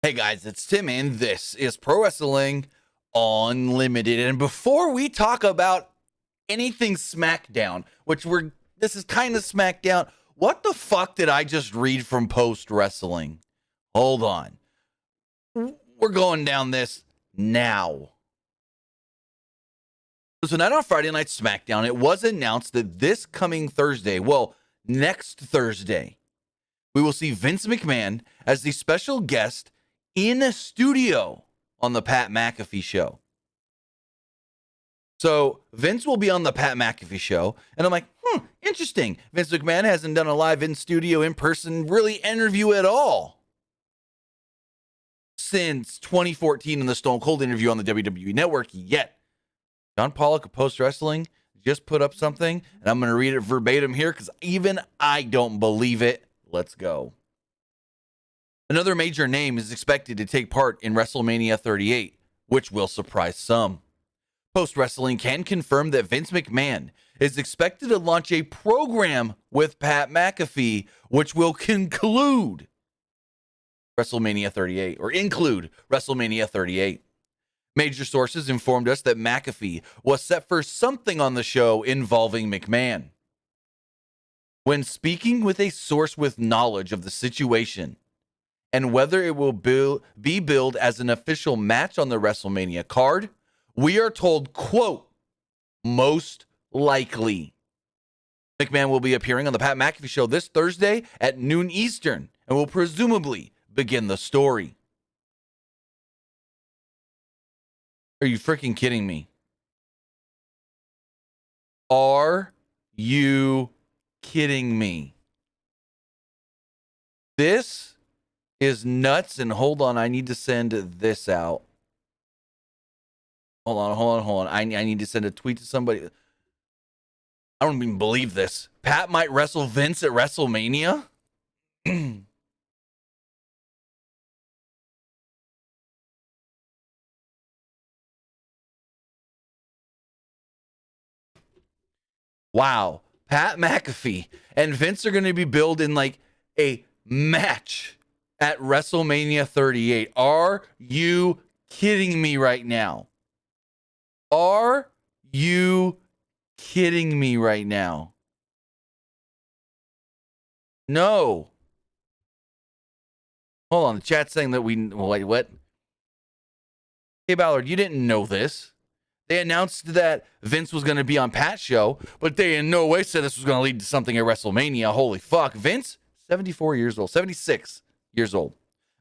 Hey guys, it's Tim and this is Pro Wrestling Unlimited. And before we talk about anything Smackdown, this is kind of Smackdown, what the fuck did I just read from Post Wrestling? Hold on. We're going down this now. So tonight on Friday Night Smackdown, it was announced that this coming Thursday, next Thursday, we will see Vince McMahon as the special guest in a studio on the Pat McAfee show. So Vince will be on the Pat McAfee show, and I'm like, interesting. Vince McMahon hasn't done a live in-studio, in-person, really interview at all since 2014 in the Stone Cold interview on the WWE Network yet. John Pollock of Post Wrestling just put up something, and I'm going to read it verbatim here because even I don't believe it. Let's go. Another major name is expected to take part in WrestleMania 38, which will surprise some. Post Wrestling can confirm that Vince McMahon is expected to launch a program with Pat McAfee, which will conclude WrestleMania 38, or include WrestleMania 38. Major sources informed us that McAfee was set for something on the show involving McMahon. When speaking with a source with knowledge of the situation, and whether it will be billed as an official match on the WrestleMania card, we are told, quote, most likely. McMahon will be appearing on the Pat McAfee show this Thursday at noon Eastern and will presumably begin the story. Are you freaking kidding me? Are you kidding me? This is nuts. And hold on, I need to send this out. Hold on. I need to send a tweet to somebody. I don't even believe this. Pat might wrestle Vince at WrestleMania. Wow. Pat McAfee and Vince are going to be building like a match at WrestleMania 38. Are you kidding me right now? Are you kidding me right now? No. Hold on. The chat's saying that wait, what? Hey, Ballard, you didn't know this. They announced that Vince was going to be on Pat's show, but they in no way said this was going to lead to something at WrestleMania. Holy fuck. Vince, 74 years old, 76 years old.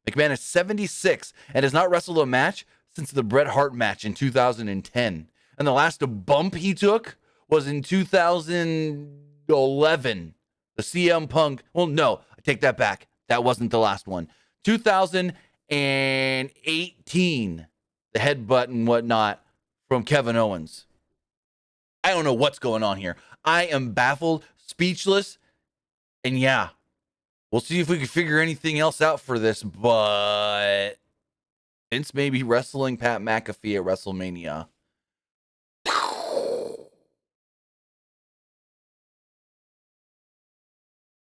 McMahon is 76 and has not wrestled a match since the Bret Hart match in 2010. And the last bump he took was in 2011. The CM Punk. Well, no, I take that back. That wasn't the last one. 2018. The headbutt and whatnot from Kevin Owens. I don't know what's going on here. I am baffled, speechless, and yeah. We'll see if we can figure anything else out for this, but Vince may be wrestling Pat McAfee at WrestleMania.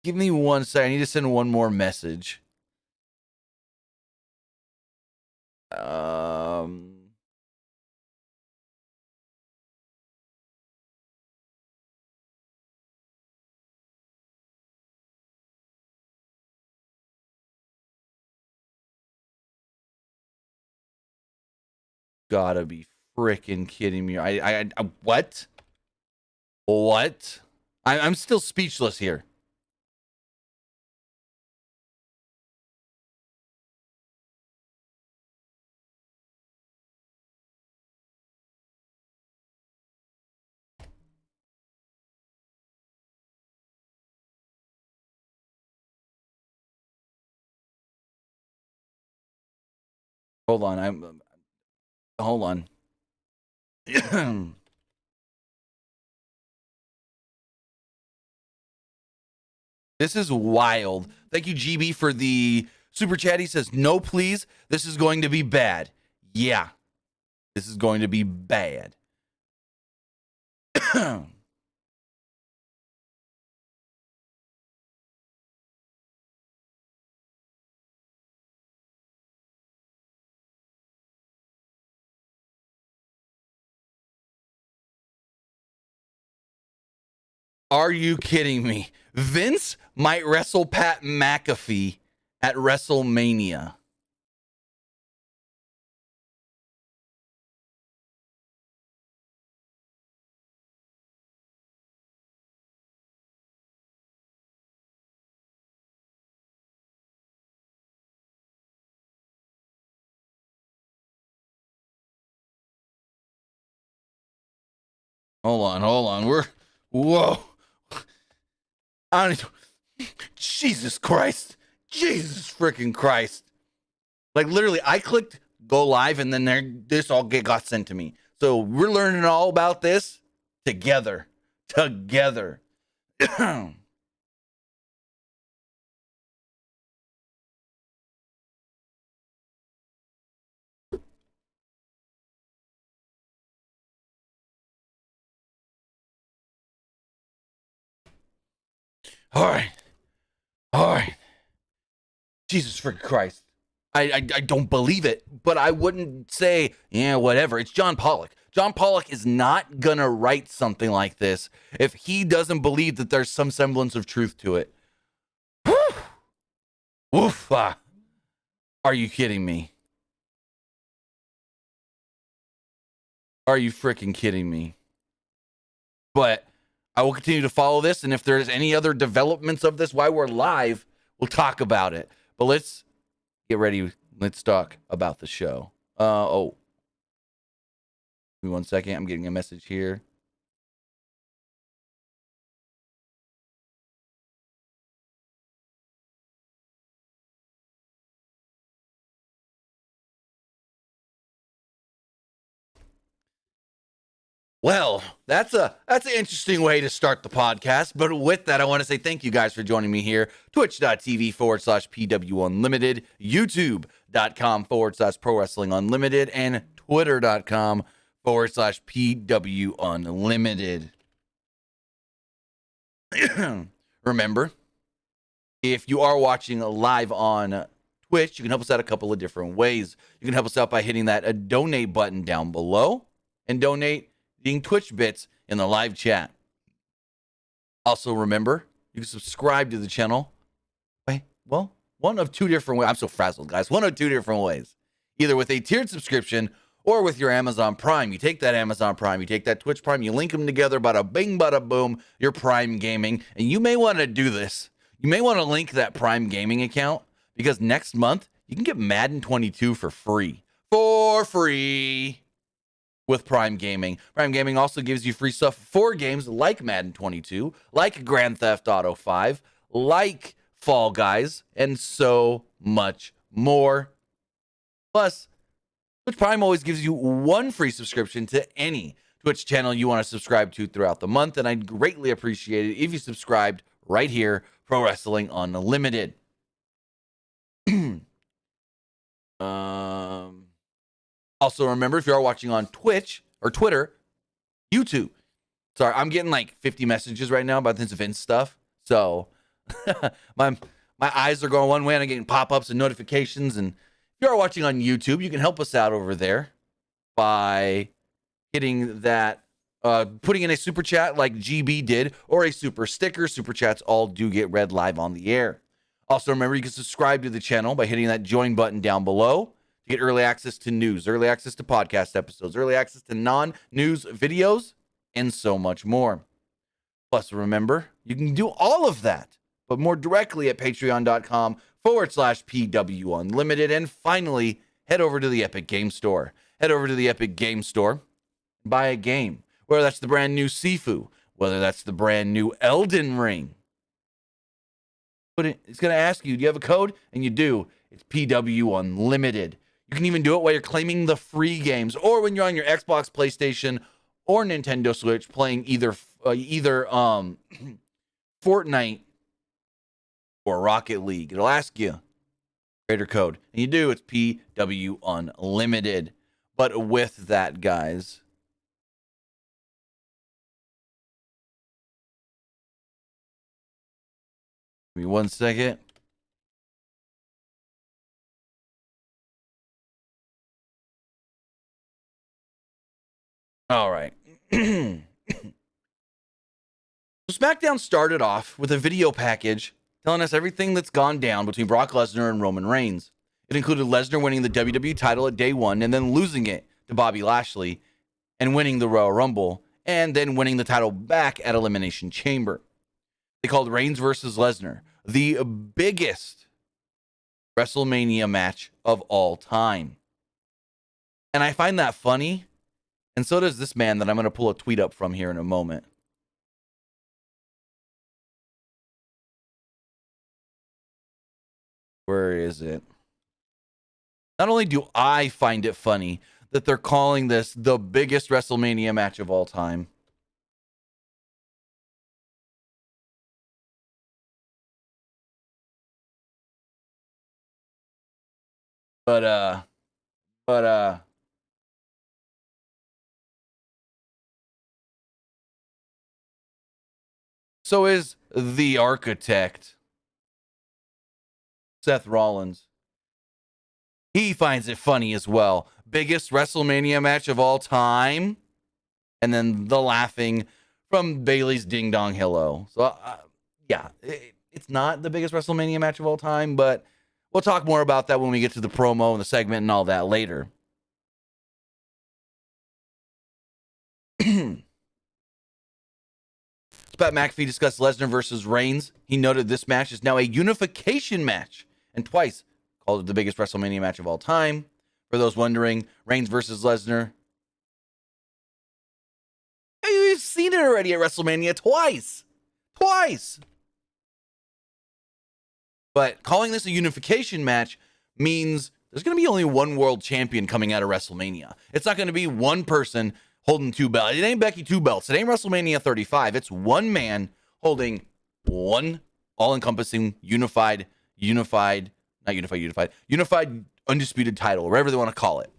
Give me 1 second. I need to send one more message. Gotta be freaking kidding me. I what? What? I'm still speechless here. Hold on. Hold on. This is wild. Thank you, GB, for the super chat. He says, no, please. This is going to be bad. Yeah. This is going to be bad. Are you kidding me? Vince might wrestle Pat McAfee at WrestleMania. Hold on. Whoa. I don't Jesus Christ. Jesus freaking Christ. Like literally, I clicked go live and then this all got sent to me. So we're learning all about this together. Together. All right. All right. Jesus freaking Christ. I don't believe it, but I wouldn't say, yeah, whatever. It's John Pollock. John Pollock is not going to write something like this if he doesn't believe that there's some semblance of truth to it. Woof. Are you kidding me? Are you freaking kidding me? But I will continue to follow this, and if there's any other developments of this while we're live, we'll talk about it. But let's get ready. Let's talk about the show. Give me 1 second. I'm getting a message here. Well, that's an interesting way to start the podcast. But with that, I want to say thank you guys for joining me here. Twitch.tv/PWUnlimited, YouTube.com/Pro Wrestling Unlimited, and Twitter.com/PWUnlimited. Remember, if you are watching live on Twitch, you can help us out a couple of different ways. You can help us out by hitting that donate button down below and donate being Twitch bits in the live chat. Also, remember, you can subscribe to the channel. Well, one of two different ways. I'm so frazzled, guys. One of two different ways. Either with a tiered subscription or with your Amazon Prime. You take that Amazon Prime, you take that Twitch Prime, you link them together, bada bing, bada boom, you're Prime Gaming. And you may want to do this. You may want to link that Prime Gaming account because next month you can get Madden 22 for free. For free. With Prime Gaming. Prime Gaming also gives you free stuff for games like Madden 22, like Grand Theft Auto 5, like Fall Guys, and so much more. Plus, Twitch Prime always gives you one free subscription to any Twitch channel you want to subscribe to throughout the month, and I'd greatly appreciate it if you subscribed right here, Pro Wrestling Unlimited. Also, remember, if you are watching on Twitch or Twitter, YouTube. Sorry, I'm getting like 50 messages right now about this Vince stuff. So my eyes are going one way and I'm getting pop-ups and notifications. And if you are watching on YouTube, you can help us out over there by hitting that, putting in a super chat like GB did, or a super sticker. Super chats all do get read live on the air. Also, remember, you can subscribe to the channel by hitting that join button down below. Get early access to news, early access to podcast episodes, early access to non-news videos, and so much more. Plus, remember, you can do all of that, but more directly at patreon.com/PWUnlimited. And finally, head over to the Epic Game Store. Head over to the Epic Game Store, buy a game, whether that's the brand new Sifu, whether that's the brand new Elden Ring. It's going to ask you, do you have a code? And you do. It's PWUnlimited. You can even do it while you're claiming the free games, or when you're on your Xbox, PlayStation, or Nintendo Switch playing either Fortnite or Rocket League. It'll ask you creator code, and you do. It's PWUnlimited. But with that, guys, give me 1 second. All right. SmackDown started off with a video package telling us everything that's gone down between Brock Lesnar and Roman Reigns. It included Lesnar winning the WWE title at day one and then losing it to Bobby Lashley and winning the Royal Rumble and then winning the title back at Elimination Chamber. They called Reigns versus Lesnar the biggest WrestleMania match of all time. And I find that funny, and so does this man that I'm going to pull a tweet up from here in a moment. Where is it? Not only do I find it funny that they're calling this the biggest WrestleMania match of all time, but so is the architect, Seth Rollins. He finds it funny as well. Biggest WrestleMania match of all time. And then the laughing from Bayley's Ding Dong Hello. So, it's not the biggest WrestleMania match of all time, but we'll talk more about that when we get to the promo and the segment and all that later. Pat McAfee discussed Lesnar versus Reigns. He noted this match is now a unification match and twice called it the biggest WrestleMania match of all time. For those wondering, Reigns versus Lesnar. We've seen it already at WrestleMania twice. But calling this a unification match means there's going to be only one world champion coming out of WrestleMania. It's not going to be one person holding two belts. It ain't Becky two belts. It ain't WrestleMania 35. It's one man holding one all-encompassing unified undisputed title, whatever they want to call it.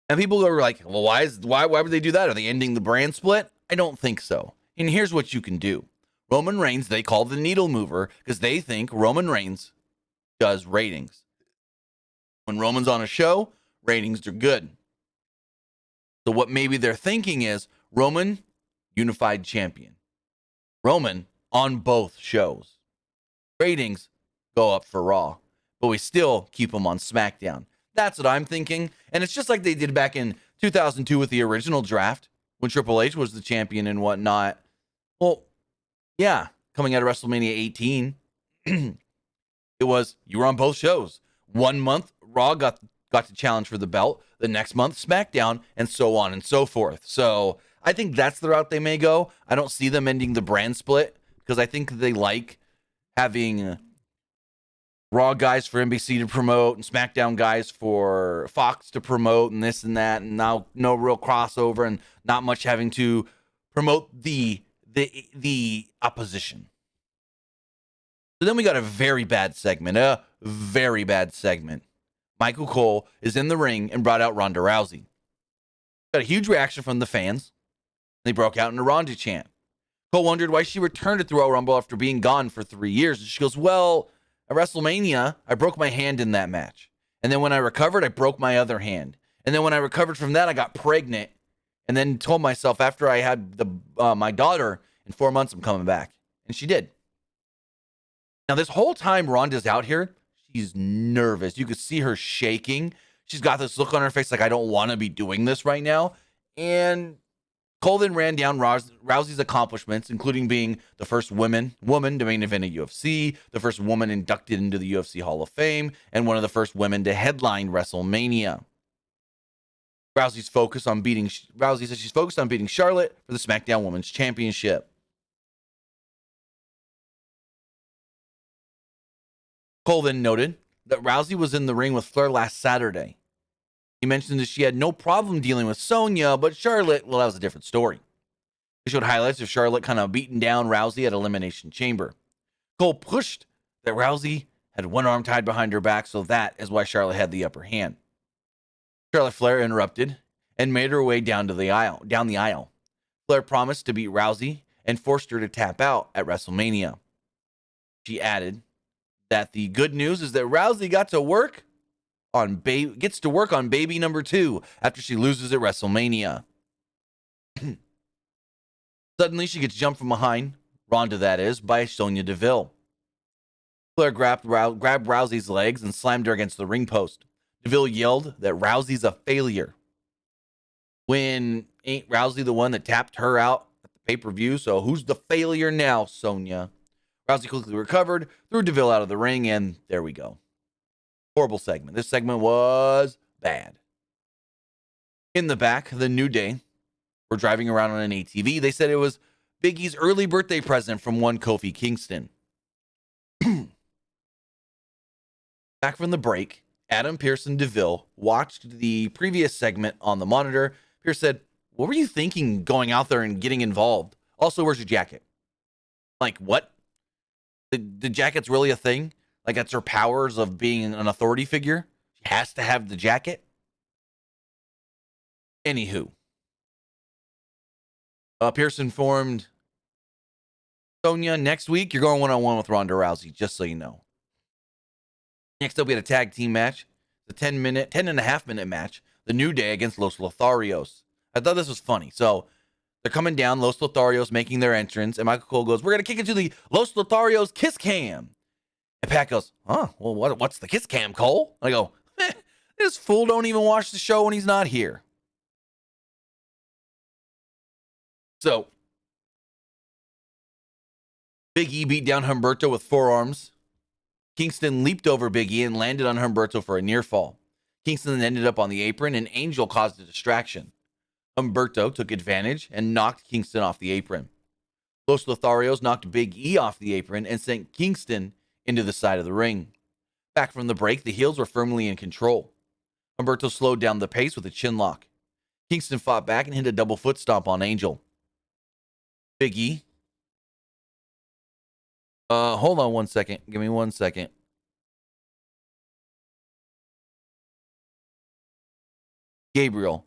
And people are like, well, why would they do that? Are they ending the brand split? I don't think so. And here's what you can do. Roman Reigns, they call the needle mover because they think Roman Reigns does ratings. When Roman's on a show, ratings are good. So what maybe they're thinking is Roman, unified champion. Roman on both shows. Ratings go up for Raw, but we still keep him on SmackDown. That's what I'm thinking. And it's just like they did back in 2002 with the original draft when Triple H was the champion and whatnot. Well, yeah, coming out of WrestleMania 18, it was, you were on both shows. 1 month, Raw got to challenge for the belt. The next month, SmackDown, and so on and so forth. So I think that's the route they may go. I don't see them ending the brand split because I think they like having Raw guys for NBC to promote and SmackDown guys for Fox to promote and this and that, and now no real crossover and not much having to promote the opposition. So then we got a very bad segment. Michael Cole is in the ring and brought out Ronda Rousey. Got a huge reaction from the fans. They broke out in a Ronda chant. Cole wondered why she returned to the Royal Rumble after being gone for 3 years. And she goes, well, at WrestleMania, I broke my hand in that match. And then when I recovered, I broke my other hand. And then when I recovered from that, I got pregnant. And then told myself after I had my daughter, in 4 months, I'm coming back. And she did. Now, this whole time Ronda's out here, she's nervous. You could see her shaking. She's got this look on her face like, I don't want to be doing this right now. And Cole then ran down Rousey's accomplishments, including being the first woman to main event a UFC, the first woman inducted into the UFC Hall of Fame, and one of the first women to headline WrestleMania. Rousey says she's focused on beating Charlotte for the SmackDown Women's Championship. Cole then noted that Rousey was in the ring with Flair last Saturday. He mentioned that she had no problem dealing with Sonya, but Charlotte, well, that was a different story. They showed highlights of Charlotte kind of beating down Rousey at Elimination Chamber. Cole pushed that Rousey had one arm tied behind her back, so that is why Charlotte had the upper hand. Charlotte Flair interrupted and made her way down the aisle. Flair promised to beat Rousey and forced her to tap out at WrestleMania. She added that the good news is that Rousey gets to work on baby number 2 after she loses at WrestleMania. Suddenly, she gets jumped from behind, Ronda that is, by Sonya Deville. Flair grabbed Rousey's legs and slammed her against the ring post. Deville yelled that Rousey's a failure. When ain't Rousey the one that tapped her out at the pay-per-view? So who's the failure now, Sonya? Rousey quickly recovered, threw Deville out of the ring, and there we go. Horrible segment. This segment was bad. In the back, the New Day were driving around on an ATV. They said it was Big E's early birthday present from one Kofi Kingston. Back from the break, Adam Pearce and Deville watched the previous segment on the monitor. Pearce said, "What were you thinking going out there and getting involved? Also, where's your jacket?" Like, what? The jacket's really a thing? Like, that's her powers of being an authority figure? She has to have the jacket? Anywho. Pearce informed Sonya, next week, you're going one-on-one with Ronda Rousey, just so you know. Next up, we had a tag team match. The 10 and a half minute match. The New Day against Los Lotharios. I thought this was funny. So they're coming down, Los Lotharios making their entrance, and Michael Cole goes, "We're going to kick into the Los Lotharios kiss cam." And Pat goes, "Huh, well, what's the kiss cam, Cole?" And I go, this fool don't even watch the show when he's not here. So Big E beat down Humberto with forearms. Kingston leaped over Big E and landed on Humberto for a near fall. Kingston then ended up on the apron, and Angel caused a distraction. Humberto took advantage and knocked Kingston off the apron. Los Lotharios knocked Big E off the apron and sent Kingston into the side of the ring. Back from the break, the heels were firmly in control. Humberto slowed down the pace with a chin lock. Kingston fought back and hit a double foot stomp on Angel. Big E. Hold on 1 second. Give me 1 second. Gabriel.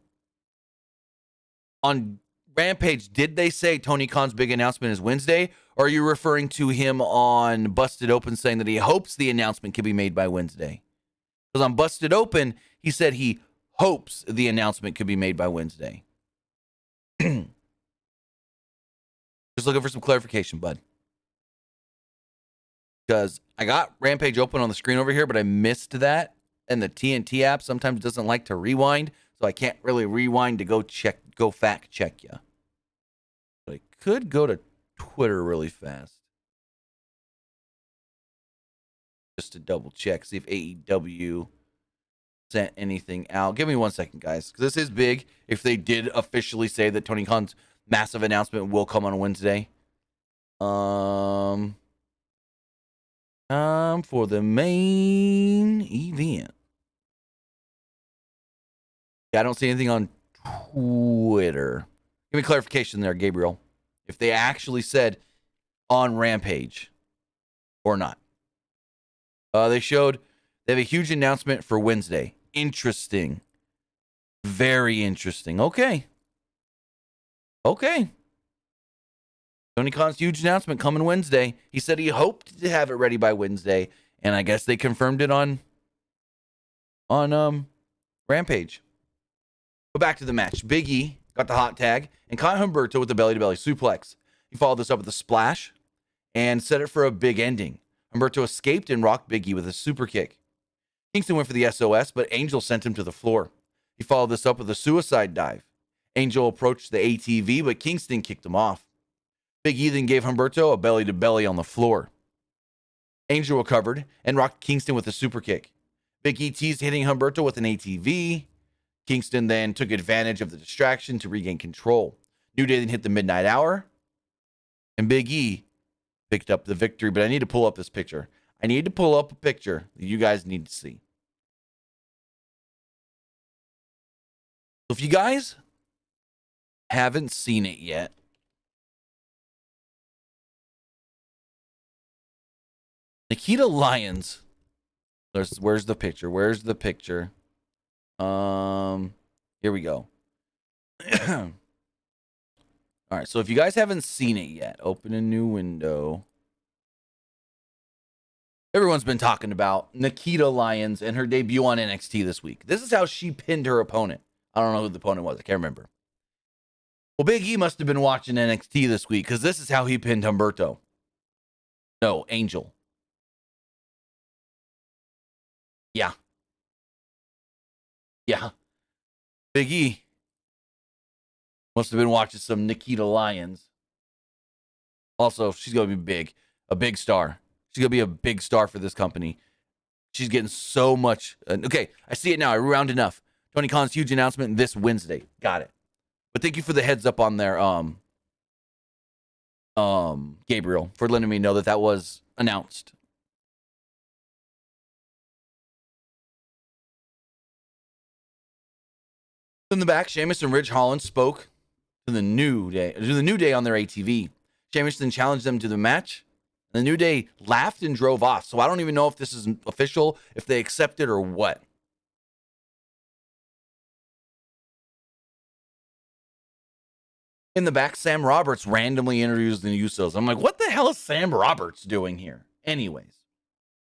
On Rampage, did they say Tony Khan's big announcement is Wednesday? Or are you referring to him on Busted Open saying that he hopes the announcement can be made by Wednesday? Because on Busted Open, he said he hopes the announcement could be made by Wednesday. Just looking for some clarification, bud. Because I got Rampage open on the screen over here, but I missed that. And the TNT app sometimes doesn't like to rewind, so I can't really rewind to go fact check you. But I could go to Twitter really fast. Just to double check, see if AEW sent anything out. Give me 1 second, guys, because this is big. If they did officially say that Tony Khan's massive announcement will come on Wednesday. For the main event. Yeah, I don't see anything on Twitter. Give me clarification there, Gabriel. If they actually said on Rampage or not. They showed they have a huge announcement for Wednesday. Interesting. Very interesting. Okay. Tony Khan's huge announcement coming Wednesday. He said he hoped to have it ready by Wednesday, and I guess they confirmed it on Rampage. Go back to the match. Big E got the hot tag and caught Humberto with the belly-to-belly suplex. He followed this up with a splash and set it for a big ending. Humberto escaped and rocked Big E with a super kick. Kingston went for the SOS, but Angel sent him to the floor. He followed this up with a suicide dive. Angel approached the ATV, but Kingston kicked him off. Big E then gave Humberto a belly-to-belly on the floor. Angel recovered and rocked Kingston with a super kick. Big E teased hitting Humberto with an ATV. Kingston then took advantage of the distraction to regain control. New Day then hit the midnight hour, and Big E picked up the victory. But I need to pull up this picture. I need to pull up a picture that you guys need to see. So if you guys haven't seen it yet, Nikita Lyons. Where's the picture? Here we go. All right, so if you guys haven't seen it yet, open a new window. Everyone's been talking about Nikita Lyons and her debut on NXT this week. This is how she pinned her opponent. I don't know who the opponent was. I can't remember. Well, Big E must have been watching NXT this week because this is how he pinned Humberto. No, Angel. Yeah. Yeah. Big E must have been watching some Nikita Lyons. Also, she's going to be big. A big star. She's going to be a big star for this company. She's getting so much. Okay, I see it now. I rewound enough. Tony Khan's huge announcement this Wednesday. Got it. But thank you for the heads up on there, Gabriel, for letting me know that that was announced. In the back, Sheamus and Ridge Holland spoke to the New Day on their ATV. Sheamus then challenged them to the match. The New Day laughed and drove off. So I don't even know if this is official, if they accept it or what. In the back, Sam Roberts randomly introduced the Usos. I'm like, what the hell is Sam Roberts doing here? Anyways,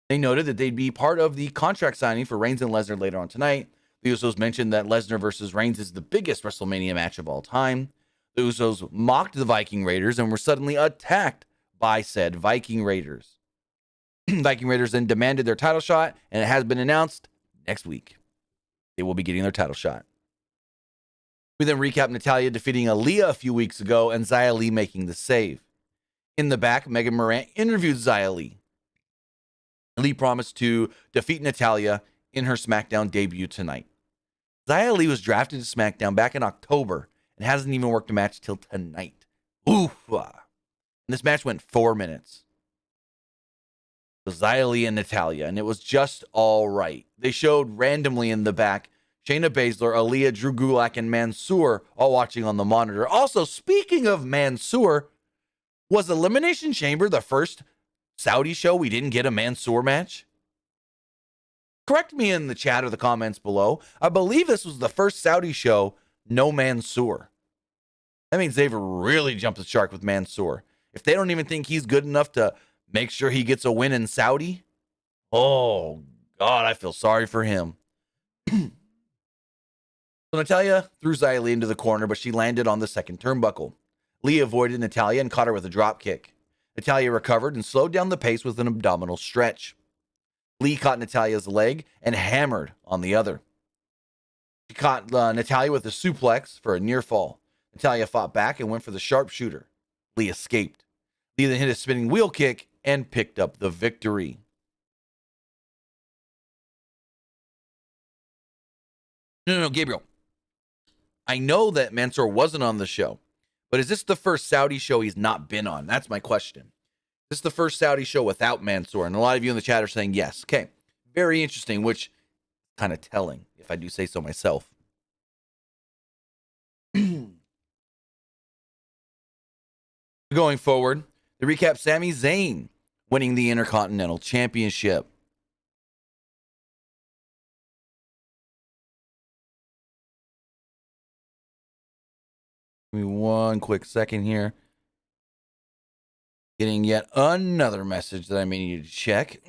they noted that they'd be part of the contract signing for Reigns and Lesnar later on tonight. The Usos mentioned that Lesnar versus Reigns is the biggest WrestleMania match of all time. The Usos mocked the Viking Raiders and were suddenly attacked by said Viking Raiders. Viking Raiders then demanded their title shot, and it has been announced next week they will be getting their title shot. We then recap Natalya defeating Aliyah a few weeks ago and Xia Lee making the save. In the back, Megan Morant interviewed Xia Lee. Lee promised to defeat Natalya in her Smackdown debut tonight. Xia Lee was drafted to Smackdown back in October and hasn't even worked a match till tonight. Oof. And this match went 4 minutes. So Xia Lee and Natalya, and it was just all right. They showed randomly in the back Shayna Baszler, Aliyah, Drew Gulak, and Mansoor all watching on the monitor. Also, speaking of Mansoor, was Elimination Chamber the first Saudi show we didn't get a Mansoor match? Correct me in the chat or the comments below. I believe this was the first Saudi show, no Mansoor. That means they've really jumped the shark with Mansoor. If they don't even think he's good enough to make sure he gets a win in Saudi, oh, God, I feel sorry for him. So Natalya threw Xia Lee into the corner, but she landed on the second turnbuckle. Lee avoided Natalya and caught her with a drop kick. Natalya recovered and slowed down the pace with an abdominal stretch. Lee caught Natalya's leg and hammered on the other. She caught Natalya with a suplex for a near fall. Natalya fought back and went for the sharpshooter. Lee escaped. Lee then hit a spinning wheel kick and picked up the victory. No, Gabriel. I know that Mansoor wasn't on the show, but is this the first Saudi show he's not been on? That's my question. Is this the first Saudi show without Mansoor? And a lot of you in the chat are saying yes. Okay, very interesting, which kind of telling, if I do say so myself. Going forward, to recap, Sami Zayn winning the Intercontinental Championship. Give me one quick second here. Getting yet another message that I may need to check.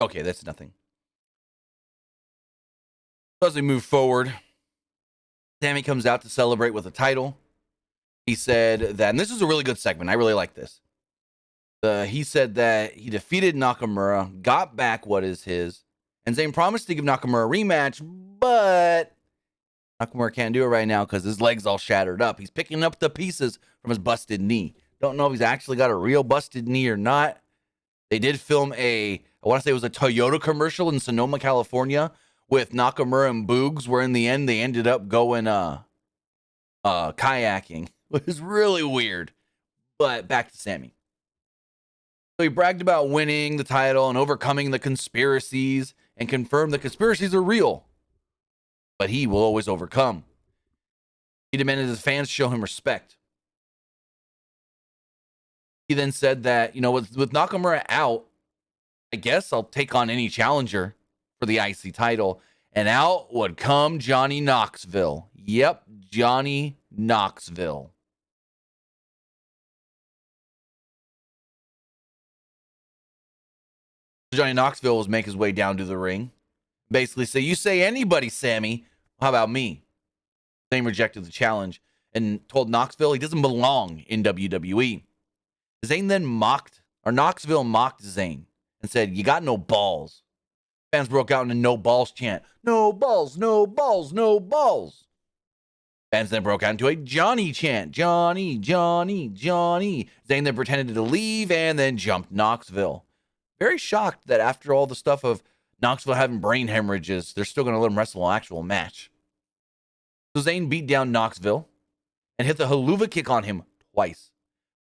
Okay, that's nothing. As we move forward, Sami comes out to celebrate with a title. He said that, and this is a really good segment. I really like this. He said that he defeated Nakamura, got back what is his, and Zayn promised to give Nakamura a rematch, but Nakamura can't do it right now because his leg's all shattered up. He's picking up the pieces from his busted knee. Don't know if he's actually got a real busted knee or not. They did film I want to say it was a Toyota commercial in Sonoma, California, with Nakamura and Boogs, where in the end they ended up going kayaking. It was really weird. But back to Sami. So he bragged about winning the title and overcoming the conspiracies and confirmed the conspiracies are real. But he will always overcome. He demanded his fans show him respect. He then said that, with Nakamura out, I guess I'll take on any challenger for the IC title. And out would come Johnny Knoxville. Yep, Johnny Knoxville. Johnny Knoxville was make his way down to the ring. Basically say, you say anybody, Sammy. How about me? Zayn rejected the challenge and told Knoxville he doesn't belong in WWE. Zayn then Knoxville mocked Zayn and said, you got no balls. Fans broke out in a no balls chant. No balls, no balls, no balls. Fans then broke out into a Johnny chant. Johnny, Johnny, Johnny. Zayn then pretended to leave and then jumped Knoxville. Very shocked that after all the stuff of Knoxville having brain hemorrhages, they're still going to let him wrestle an actual match. So Zayn beat down Knoxville and hit the haluva kick on him twice.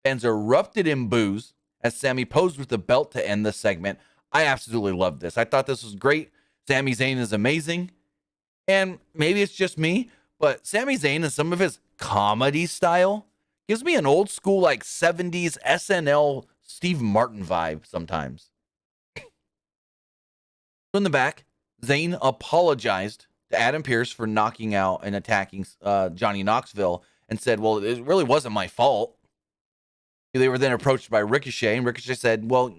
Fans erupted in boos as Sami posed with the belt to end the segment. I absolutely loved this. I thought this was great. Sami Zayn is amazing. And maybe it's just me, but Sami Zayn and some of his comedy style gives me an old school, like 70s SNL Steve Martin vibe sometimes. In the back, Zayn apologized to Adam Pearce for knocking out and attacking Johnny Knoxville and said, well, it really wasn't my fault. They were then approached by Ricochet, and Ricochet said, well,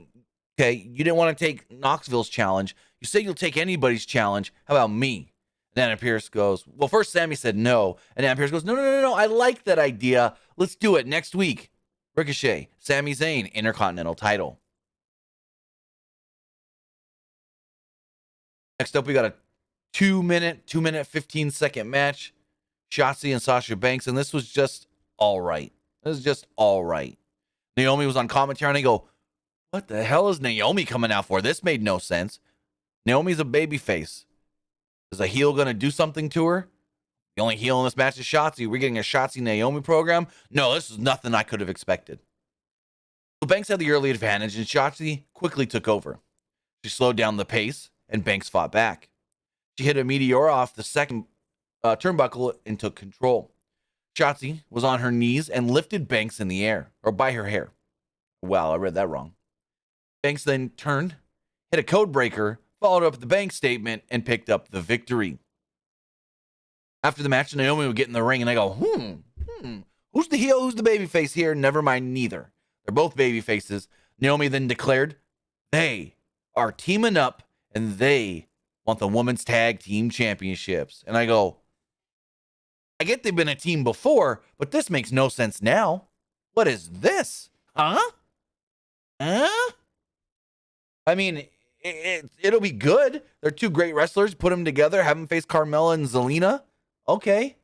okay, you didn't want to take Knoxville's challenge. You said you'll take anybody's challenge. How about me? And Adam Pearce goes, well, first Sami said no. And Adam Pearce goes, no. I like that idea. Let's do it next week. Ricochet, Sami Zayn, Intercontinental title. Next up, we got a 2 minute, 15-second match. Shotzi and Sasha Banks, and this was just all right. This is just all right. Naomi was on commentary, and I go, what the hell is Naomi coming out for? This made no sense. Naomi's a babyface. Is a heel going to do something to her? The only heel in this match is Shotzi. We're getting a Shotzi-Naomi program? No, this is nothing I could have expected. So Banks had the early advantage, and Shotzi quickly took over. She slowed down the pace, and Banks fought back. She hit a meteor off the second turnbuckle and took control. Shotzi was on her knees and lifted Banks in the air, or by her hair. Wow, I read that wrong. Banks then turned, hit a code breaker, followed up the Banks statement, and picked up the victory. After the match, Naomi would get in the ring, and I go, who's the heel, who's the babyface here? Never mind, neither. They're both babyfaces. Naomi then declared, they are teaming up, and they want the women's tag team championships. And I go, I get they've been a team before, but this makes no sense now. What is this? Huh? I mean, it'll be good. They're two great wrestlers. Put them together, have them face Carmella and Zelina. Okay.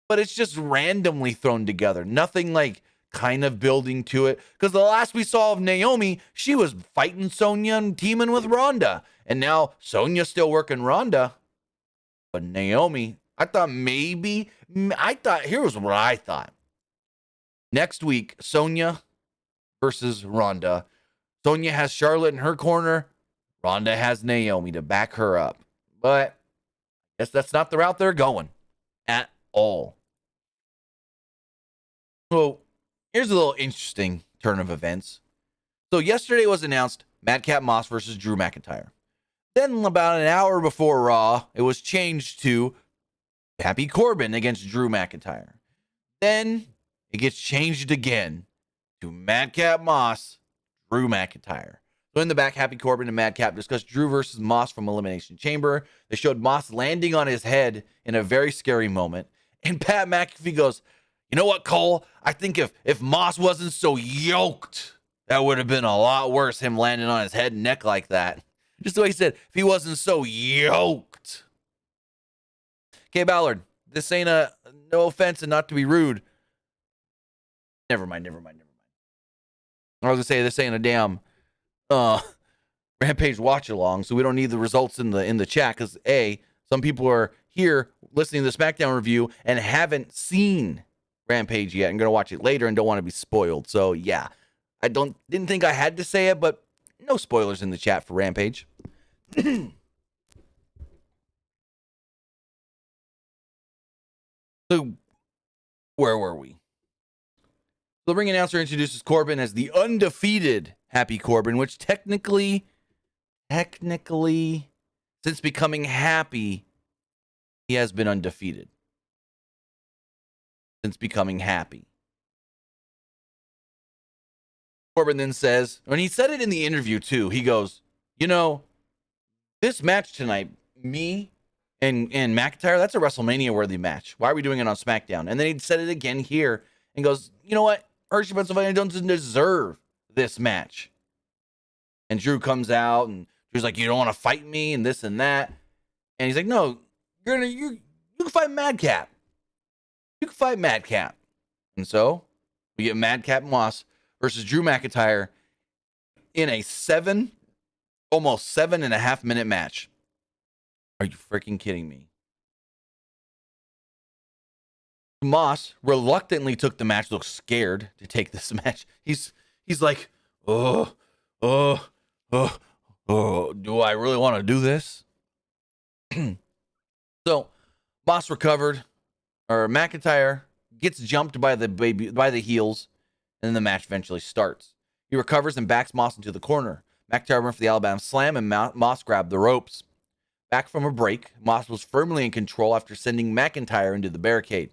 But it's just randomly thrown together. Nothing like kind of building to it. Because the last we saw of Naomi, she was fighting Sonya and teaming with Ronda. And now Sonya's still working Ronda. But Naomi, here's what I thought. Next week, Sonya versus Ronda. Sonya has Charlotte in her corner. Ronda has Naomi to back her up. But I guess that's not the route they're going at all. So here's a little interesting turn of events. So yesterday was announced Madcap Moss versus Drew McIntyre. Then about an hour before Raw, it was changed to Happy Corbin against Drew McIntyre. Then it gets changed again to Madcap Moss, Drew McIntyre. So in the back, Happy Corbin and Madcap discussed Drew versus Moss from Elimination Chamber. They showed Moss landing on his head in a very scary moment. And Pat McAfee goes, you know what, Cole? I think if Moss wasn't so yoked, that would have been a lot worse, him landing on his head and neck like that. Just the way he said, if he wasn't so yoked. Okay, Ballard, this ain't no offense and not to be rude. Never mind. I was going to say, this ain't a damn Rampage watch along, so we don't need the results in the chat, because some people are here listening to the Smackdown review and haven't seen Rampage yet and going to watch it later and don't want to be spoiled. So yeah, I didn't think I had to say it, but no spoilers in the chat for Rampage. So where were we? The ring announcer introduces Corbin as the undefeated Happy Corbin, which technically, since becoming happy, he has been undefeated. Since becoming happy. Corbin then says, and he said it in the interview too, he goes, You know, this match tonight, me and McIntyre, that's a WrestleMania-worthy match. Why are we doing it on SmackDown? And then he said it again here and goes, you know what? Hershey, Pennsylvania doesn't deserve this match. And Drew comes out and Drew's like, you don't want to fight me and this and that. And he's like, no, you can fight Madcap. You can fight Madcap. And so we get Madcap Moss versus Drew McIntyre in a almost 7.5 minute match. Are you freaking kidding me? Moss reluctantly took the match, looks scared to take this match. He's like, do I really want to do this? So Moss recovered, or McIntyre gets jumped by the heels, and then the match eventually starts. He recovers and backs Moss into the corner. McIntyre went for the Alabama Slam, and Moss grabbed the ropes. Back from a break, Moss was firmly in control after sending McIntyre into the barricade.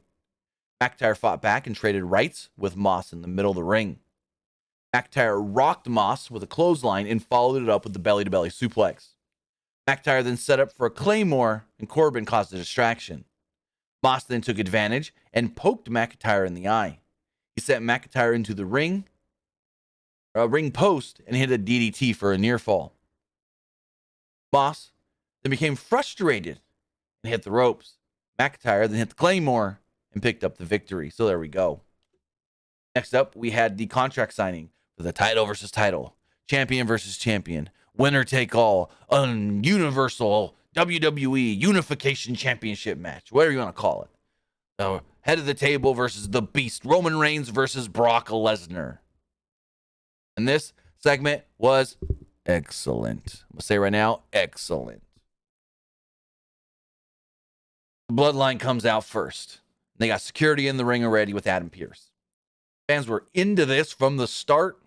McIntyre fought back and traded rights with Moss in the middle of the ring. McIntyre rocked Moss with a clothesline and followed it up with the belly-to-belly suplex. McIntyre then set up for a Claymore, and Corbin caused a distraction. Moss then took advantage and poked McIntyre in the eye. He sent McIntyre into the ring post and hit a DDT for a near fall. Moss then became frustrated and hit the ropes. McIntyre then hit the Claymore and picked up the victory. So there we go. Next up, we had the contract signing for the title versus title, champion versus champion, winner take all, a universal WWE Unification Championship match, whatever you want to call it. The head of the table versus the beast, Roman Reigns versus Brock Lesnar. And this segment was excellent. I'm going to say right now, excellent. The Bloodline comes out first. They got security in the ring already with Adam Pearce. Fans were into this from the start.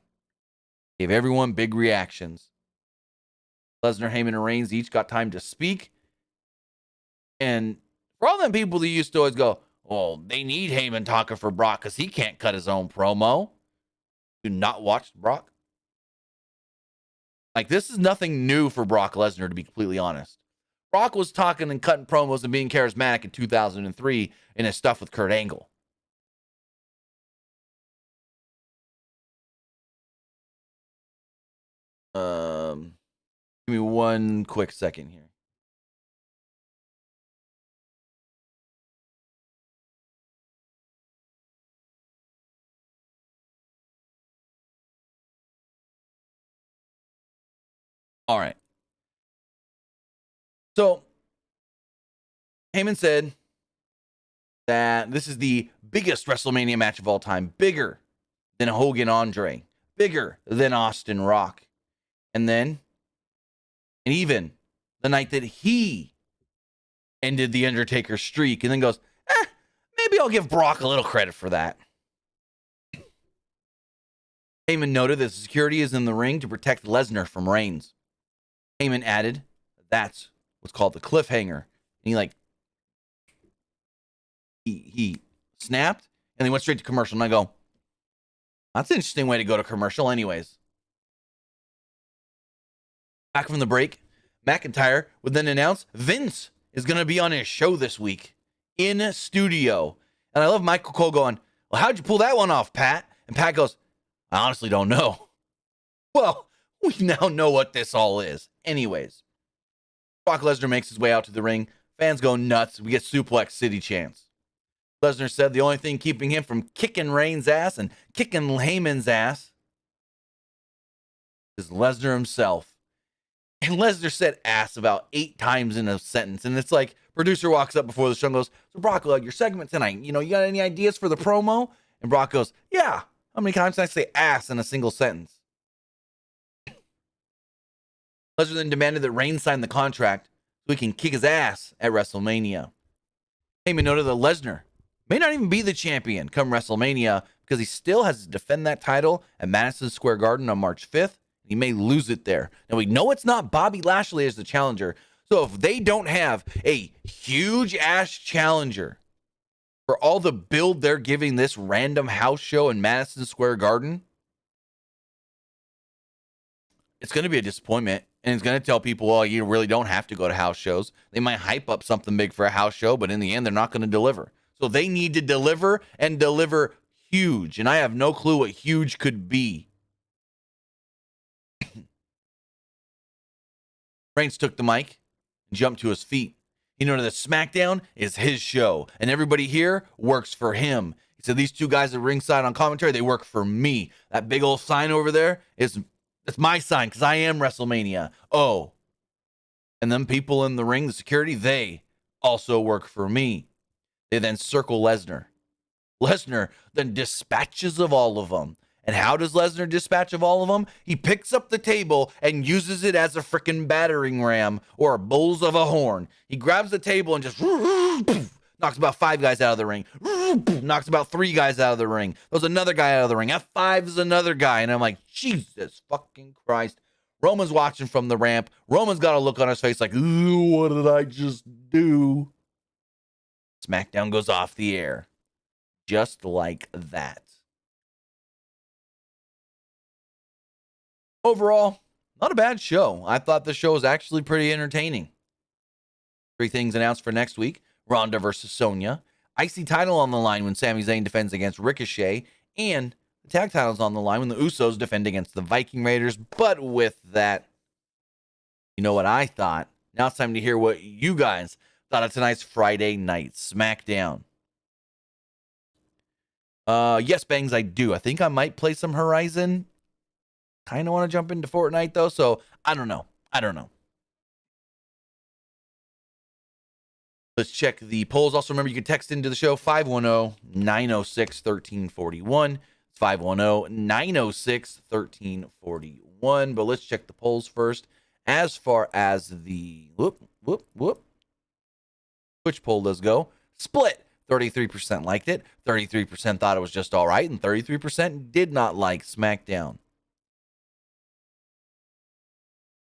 Gave everyone big reactions. Lesnar, Heyman, and Reigns each got time to speak. And for all them people that used to always go, well, they need Heyman talking for Brock because he can't cut his own promo. Do not watch Brock. Like, this is nothing new for Brock Lesnar, to be completely honest. Brock was talking and cutting promos and being charismatic in 2003 in his stuff with Kurt Angle. Give me one quick second here. All right. So, Heyman said that this is the biggest WrestleMania match of all time. Bigger than Hogan Andre. Bigger than Austin Rock. And even the night that he ended the Undertaker streak, and then goes, maybe I'll give Brock a little credit for that. Heyman noted that security is in the ring to protect Lesnar from Reigns. Heyman added, that's what's called the cliffhanger. And he snapped, and he went straight to commercial. And I go, that's an interesting way to go to commercial anyways. Back from the break, McIntyre would then announce Vince is going to be on his show this week in studio. And I love Michael Cole going, well, how'd you pull that one off, Pat? And Pat goes, I honestly don't know. Well, we now know what this all is. Anyways, Brock Lesnar makes his way out to the ring. Fans go nuts. We get Suplex City chants. Lesnar said the only thing keeping him from kicking Reigns' ass and kicking Heyman's ass is Lesnar himself. And Lesnar said ass about 8 times in a sentence. And it's like, producer walks up before the show and goes, so Brock, your segment tonight, you got any ideas for the promo? And Brock goes, yeah. How many times can I say ass in a single sentence? Lesnar then demanded that Reigns sign the contract so he can kick his ass at WrestleMania. Heyman noted that Lesnar may not even be the champion come WrestleMania because he still has to defend that title at Madison Square Garden on March 5th. He may lose it there. Now, we know it's not Bobby Lashley as the challenger. So if they don't have a huge-ass challenger for all the build they're giving this random house show in Madison Square Garden, it's going to be a disappointment. And it's going to tell people, well, you really don't have to go to house shows. They might hype up something big for a house show, but in the end, they're not going to deliver. So they need to deliver and deliver huge. And I have no clue what huge could be. Reigns took the mic and jumped to his feet. He noted that SmackDown is his show, and everybody here works for him. He said, these two guys at ringside on commentary, they work for me. That big old sign over there it's my sign because I am WrestleMania. Oh. And then people in the ring, the security, they also work for me. They then circle Lesnar. Lesnar then dispatches of all of them. And how does Lesnar dispatch of all of them? He picks up the table and uses it as a freaking battering ram or bulls of a horn. He grabs the table and just knocks about 5 guys out of the ring. Knocks about 3 guys out of the ring. There's another guy out of the ring. F5 is another guy. And I'm like, Jesus fucking Christ. Roman's watching from the ramp. Roman's got a look on his face like, ooh, what did I just do? SmackDown goes off the air. Just like that. Overall, not a bad show. I thought the show was actually pretty entertaining. 3 things announced for next week. Ronda versus Sonya. IC title on the line when Sami Zayn defends against Ricochet. And the tag title's on the line when the Usos defend against the Viking Raiders. But with that, you know what I thought. Now it's time to hear what you guys thought of tonight's Friday Night SmackDown. Yes, Bangs, I do. I think I might play some Horizon. Kind of want to jump into Fortnite, though, so I don't know. Let's check the polls. Also, remember, you can text into the show, 510-906-1341. It's 510-906-1341. But let's check the polls first. As far as the Twitch poll does go, split. 33% liked it, 33% thought it was just all right, and 33% did not like SmackDown.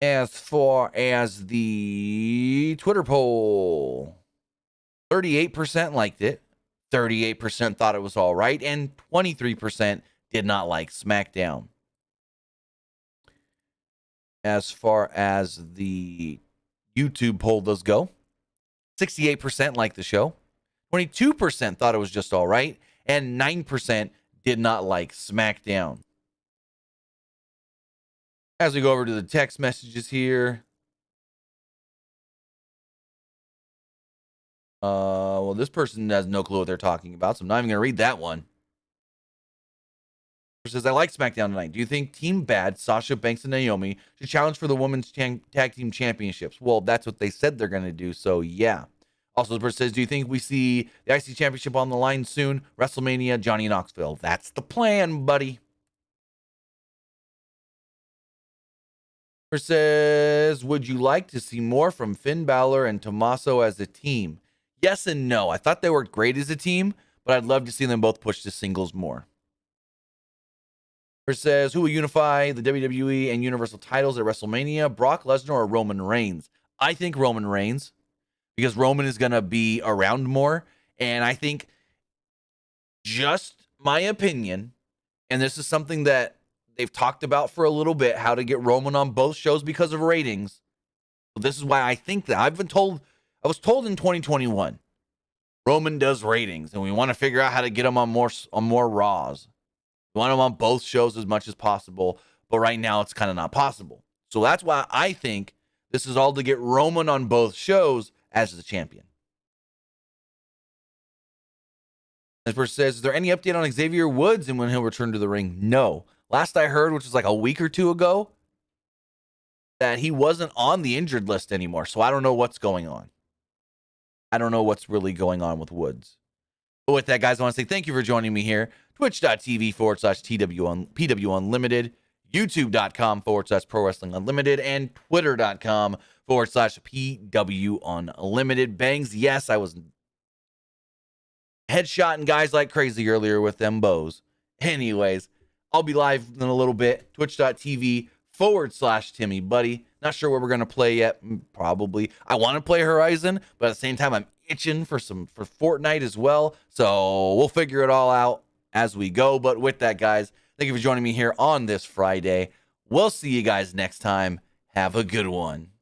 As far as the Twitter poll, 38% liked it, 38% thought it was all right, and 23% did not like SmackDown. As far as the YouTube poll does go, 68% liked the show, 22% thought it was just all right, and 9% did not like SmackDown. As we go over to the text messages here. Well, this person has no clue what they're talking about, so I'm not even going to read that one. It says, I like SmackDown tonight. Do you think Team Bad, Sasha, Banks, and Naomi should challenge for the Women's Tag Team Championships? Well, that's what they said they're going to do, so yeah. Also, the person says, do you think we see the IC Championship on the line soon? WrestleMania, Johnny Knoxville. That's the plan, buddy. Says, would you like to see more from Finn Balor and Tommaso as a team? Yes and no. I thought they worked great as a team, but I'd love to see them both push to singles more. Says, who will unify the WWE and Universal titles at WrestleMania? Brock Lesnar or Roman Reigns? I think Roman Reigns, because Roman is going to be around more. And I think, just my opinion, and this is something that they've talked about for a little bit, how to get Roman on both shows because of ratings. So this is why I think that. I was told in 2021, Roman does ratings, and we want to figure out how to get him on more Raws. We want him on both shows as much as possible, but right now it's kind of not possible. So that's why I think this is all to get Roman on both shows as the champion. This person says, is there any update on Xavier Woods and when he'll return to the ring? No. Last I heard, which was like a week or 2 ago, that he wasn't on the injured list anymore. So I don't know what's going on. I don't know what's really going on with Woods. But with that, guys, I want to say thank you for joining me here. Twitch.tv/PWUnlimited, YouTube.com/Pro Wrestling Unlimited, and Twitter.com/PWUnlimited. Bangs, yes, I was headshotting guys like crazy earlier with them bows. Anyways, I'll be live in a little bit. Twitch.tv/Timmy Buddy. Not sure what we're going to play yet. Probably. I want to play Horizon, but at the same time, I'm itching for Fortnite as well. So we'll figure it all out as we go. But with that, guys, thank you for joining me here on this Friday. We'll see you guys next time. Have a good one.